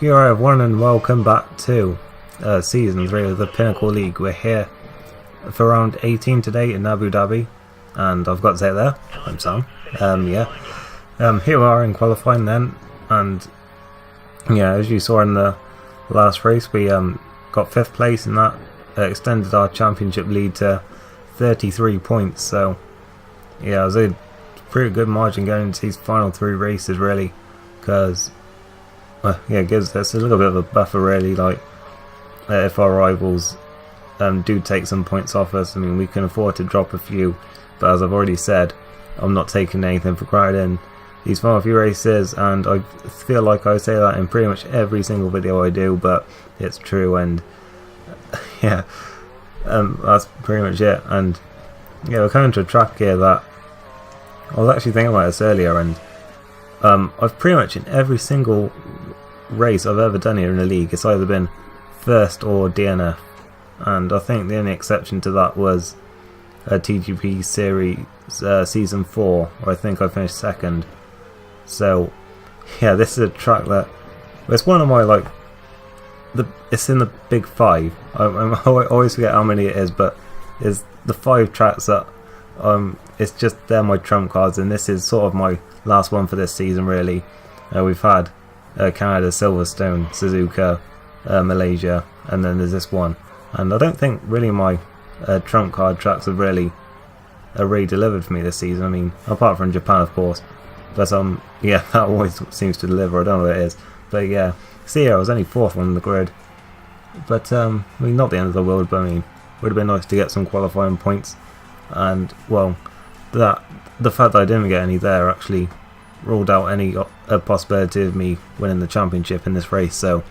Here everyone and welcome back to Season 3 of the Pinnacle League. We're here for round 18 today in Abu Dhabi, and I've got to say it there, I'm Sam. Here we are in qualifying then, and yeah, as you saw in the last race, we got 5th place, and that extended our championship lead to 33 points, so yeah, it was a pretty good margin going into these final 3 races really, because it gives us a little bit of a buffer really, like if our rivals do take some points off us. I mean, we can afford to drop a few, but as I've already said, I'm not taking anything for granted in these final few races, and I feel like I say that in pretty much every single video I do, but it's true, and yeah, that's pretty much it. And yeah, we're coming to a track here that I was actually thinking about this earlier, and I've pretty much in every single race I've ever done here in the league, it's either been first or DNF, and I think the only exception to that was a TGP series season 4, where I think I finished 2nd. So yeah, this is a track that it's one of my it's in the big 5. I always forget how many it is, but it's the 5 tracks that it's just they're my trump cards, and this is sort of my last one for this season really. We've had Canada, Silverstone, Suzuka, Malaysia, and then there's this one, and I don't think really my trump card tracks have really delivered for me this season. I mean, apart from Japan of course, but yeah, that always seems to deliver. I don't know what it is, but yeah, see here I was only 4th on the grid, but I mean, not the end of the world, but I mean, it would have been nice to get some qualifying points, and well, the fact that I didn't get any there actually ruled out any possibility of me winning the championship in this race, so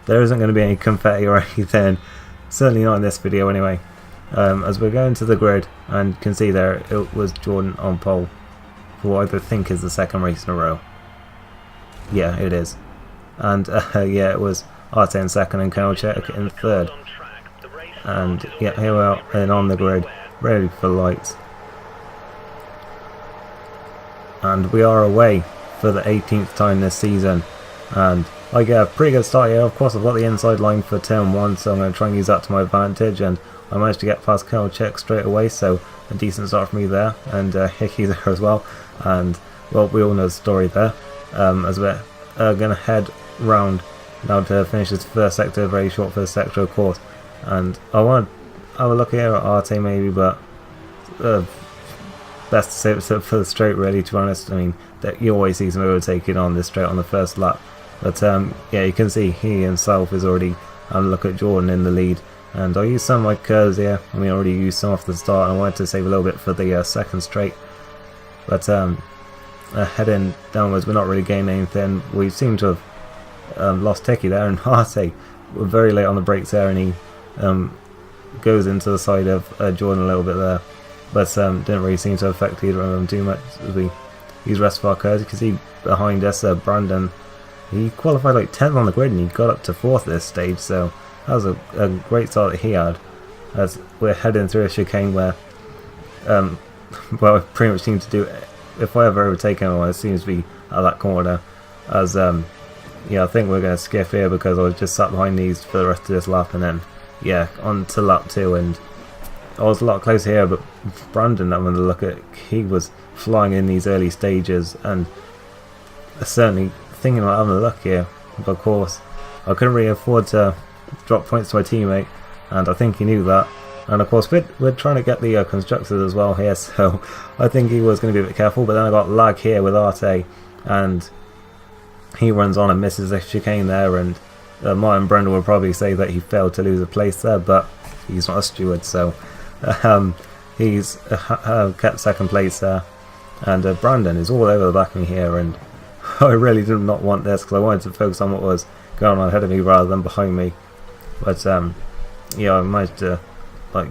there isn't going to be any confetti or anything, certainly not in this video anyway. As we're going to the grid, and you can see there it was Jordan on pole for what I think is the 2nd race in a row. Yeah, it is. And yeah, it was Arte in 2nd and Kovalchuk in 3rd. And yeah, here we are and on the grid, ready for lights. And we are away for the 18th time this season, and I get a pretty good start here. Of course, I've got the inside line for turn 1, so I'm going to try and use that to my advantage, and I managed to get past Kovalchuk straight away, so a decent start for me there, and Hickey there as well. And well, we all know the story there. As we're going to head round now to finish this first sector, very short first sector of course, and I want to have a look here at Arte maybe, but best to save it for the straight really, to be honest. I mean, that you always see some overtaking on this straight on the first lap, but yeah, you can see he himself is already look at Jordan in the lead, and I used some of my curves here. I mean, I already used some off the start, and I wanted to save a little bit for the 2nd straight, but heading downwards we're not really gaining anything. We seem to have lost Hickey there, and Arte we're very late on the brakes there, and he goes into the side of Jordan a little bit there, but didn't really seem to affect either of them too much as we use rest of our curves. You can see behind us Brandon, he qualified like 10th on the grid and he got up to 4th at this stage, so that was a great start that he had. As we're heading through a chicane where well, I pretty much seem to do, if I ever overtake anyone, it seems to be at that corner, as yeah, I think we're going to skip here because I was just sat behind these for the rest of this lap, and then yeah, on to lap 2, and I was a lot closer here, but Brandon, I'm going to look at, he was flying in these early stages, and certainly thinking about having a look here, but of course I couldn't really afford to drop points to my teammate, and I think he knew that. And of course we're trying to get the constructors as well here, so I think he was going to be a bit careful, but then I got lag here with Arte, and he runs on and misses the chicane there, and Martin Brendel will probably say that he failed to lose a place there, but he's not a steward, so he's kept 2nd place there, and Brandon is all over the back of me here, and I really did not want this because I wanted to focus on what was going on ahead of me rather than behind me, but yeah, I managed to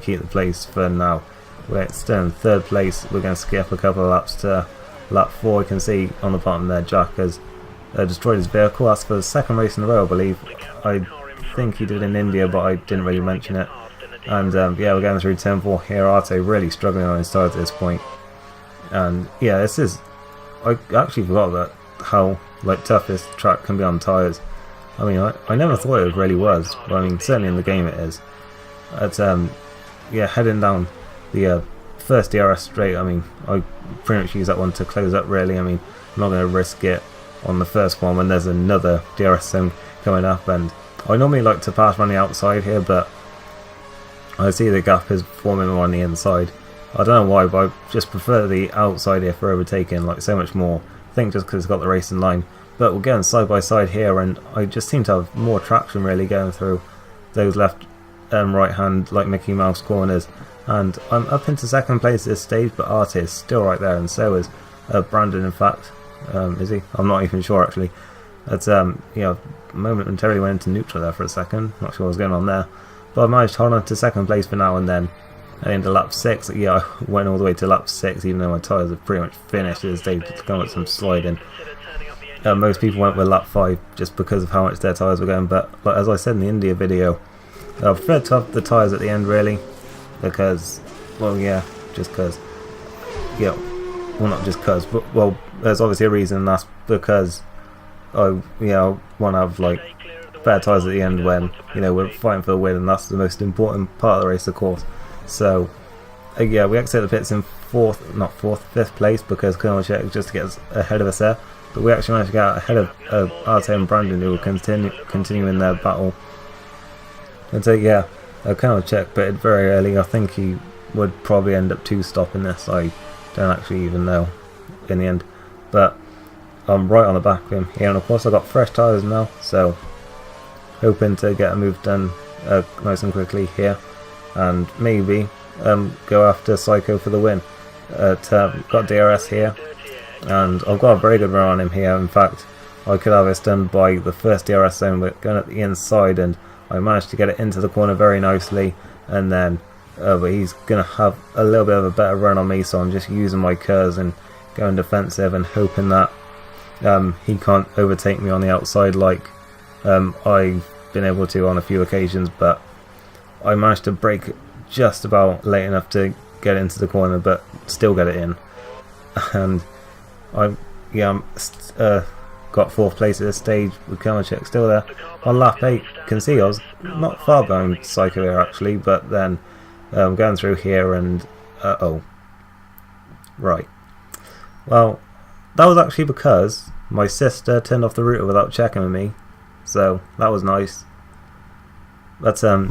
keep the place for now. We're still in 3rd place. We're going to skip a couple of laps to lap 4. You can see on the bottom there Jack has destroyed his vehicle. That's for the 2nd race in a row, I believe. I think he did in India, but I didn't really mention it. And yeah, we're going through turn 4 here. Arte really struggling on his tyres at this point, and yeah, this is, I actually forgot that how tough this track can be on tyres. I mean, I never thought it really was, but I mean, certainly in the game it is. It's yeah, heading down the first DRS straight. I mean, I pretty much use that one to close up. Really, I mean, I'm not going to risk it on the first one when there's another DRS zone coming up, and I normally like to pass on the outside here, but I see the gap is forming on the inside. I don't know why, but I just prefer the outside here for overtaking, like so much more. I think just because it's got the racing line. But we're going side by side here, and I just seem to have more traction really going through those left and right hand like Mickey Mouse corners. And I'm up into second place at this stage, but Arte is still right there, and so is Brandon, in fact. Is he? I'm not even sure actually. It's you know, momentarily went into neutral there for a second. Not sure what was going on there, but I managed to hold on to second place for now, and then into lap 6. Yeah, I went all the way to lap 6, even though my tyres have pretty much finished at this stage to come with some sliding. Most people went with lap 5 just because of how much their tyres were going, but like, as I said in the India video, I prefer to have the tyres at the end really, because, well, yeah, just because, yeah, well, not just because, but, well, there's obviously a reason, and that's because I want to have like better tyres at the end when, you know, we're fighting for the win, and that's the most important part of the race, of course. So yeah, we exit the pits in fifth place, because Kolmacek just to get us ahead of us there, but we actually managed to get out ahead of Arte and Brandon, who will continue in their battle. And so yeah, Kolmacek pitted very early. I think he would probably end up 2-stopping this. I don't actually even know in the end, but I'm right on the back of him here, and of course I've got fresh tyres now, so hoping to get a move done nice and quickly here, and maybe go after Psycho for the win. Got DRS here, and I've got a very good run on him here. In fact, I could have this done by the first DRS zone, but going at the inside, and I managed to get it into the corner very nicely, and then but he's going to have a little bit of a better run on me, so I'm just using my curves and going defensive and hoping that he can't overtake me on the outside like I've been able to on a few occasions. But I managed to brake just about late enough to get into the corner, but still get it in. And I'm got 4th place at this stage with Kolmacek still there. On lap 8, you can see I was not far behind Psycho here actually, but then going through here and oh, right. Well, that was actually because my sister turned off the router without checking with me, so that was nice. But I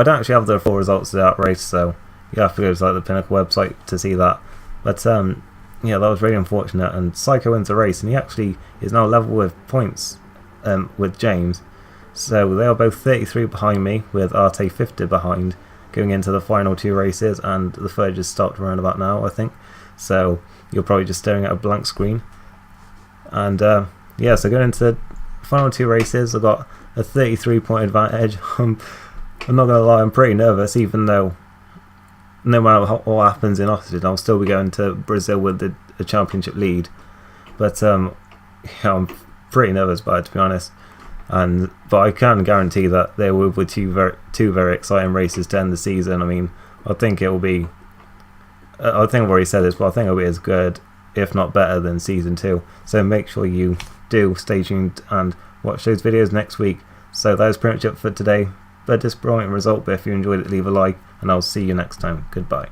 don't actually have the full results of that race, so you have to go to like the Pinnacle website to see that. But yeah, that was really unfortunate, and Psycho wins the race, and he actually is now level with points with James. So they are both 33 behind me, with Arte 50 behind, going into the final 2 races, and the third just stopped around about now, I think. So you're probably just staring at a blank screen. And yeah, so going into the final 2 races, I've got a 33-point advantage. I'm not going to lie, I'm pretty nervous, even though no matter what happens in Austin, I'll still be going to Brazil with the championship lead. But yeah, I'm pretty nervous about it, to be honest. But I can guarantee that there will be two very exciting races to end the season. I mean, I think it will be. I think I've already said this, but I think it'll be as good, if not better, than season 2. So make sure you do stay tuned and watch those videos next week. So that is pretty much it for today. But disappointing result, but if you enjoyed it, leave a like, and I'll see you next time. Goodbye.